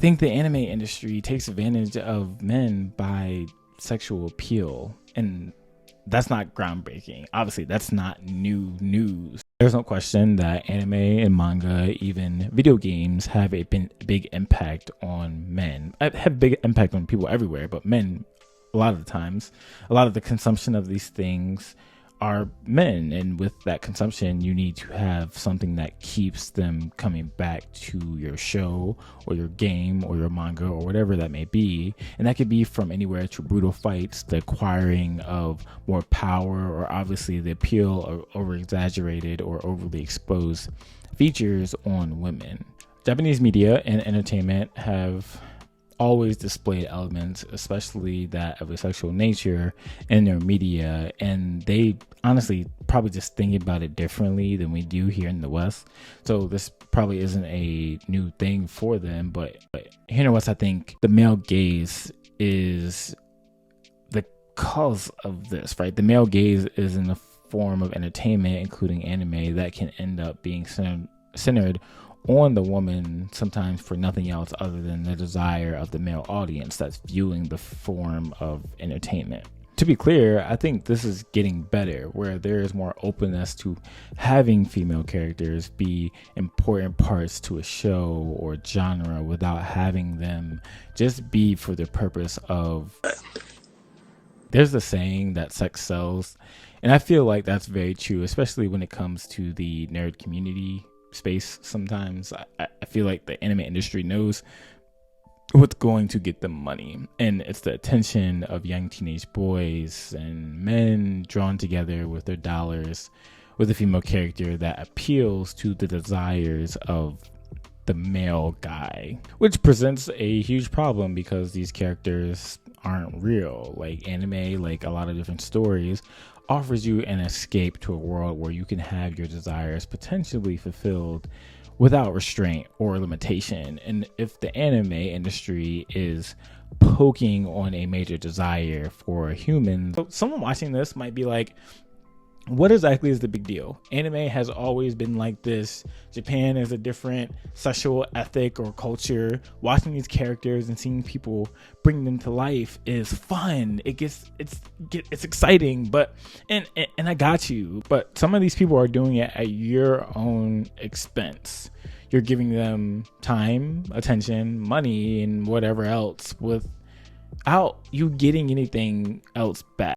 think the anime industry takes advantage of men by sexual appeal, and that's not groundbreaking. Obviously, that's not new news. There's no question that anime and manga, even video games, have a big impact on men. Have big impact on people everywhere, but men, a lot of the times, a lot of the consumption of these things are men, and with that consumption you need to have something that keeps them coming back to your show or your game or your manga or whatever that may be. And that could be from anywhere to brutal fights, the acquiring of more power, or obviously the appeal of over exaggerated or overly exposed features on women. Japanese media and entertainment have always displayed elements, especially that of a sexual nature, in their media, and they honestly probably just think about it differently than we do here in the West. So this probably isn't a new thing for them, but here in the West, I think the male gaze is the cause of this, right? The male gaze is in the form of entertainment, including anime, that can end up being centered on the woman, sometimes for nothing else other than the desire of the male audience that's viewing the form of entertainment. To be clear, I think this is getting better, where there is more openness to having female characters be important parts to a show or genre without having them just be for the purpose of... There's the saying that sex sells, and I feel like that's very true, especially when it comes to the nerd community space. Sometimes I feel like the anime industry knows what's going to get them money, and it's the attention of young teenage boys and men drawn together with their dollars with a female character that appeals to the desires of the male guy, which presents a huge problem because these characters aren't real. Like anime, like a lot of different stories, offers you an escape to a world where you can have your desires potentially fulfilled without restraint or limitation. And if the anime industry is poking on a major desire for humans, so someone watching this might be like, what exactly is the big deal? Anime has always been like this. Japan is a different sexual ethic or culture. Watching these characters and seeing people bring them to life is fun. It's exciting, but and I got you. But some of these people are doing it at your own expense. You're giving them time, attention, money, and whatever else without you getting anything else back.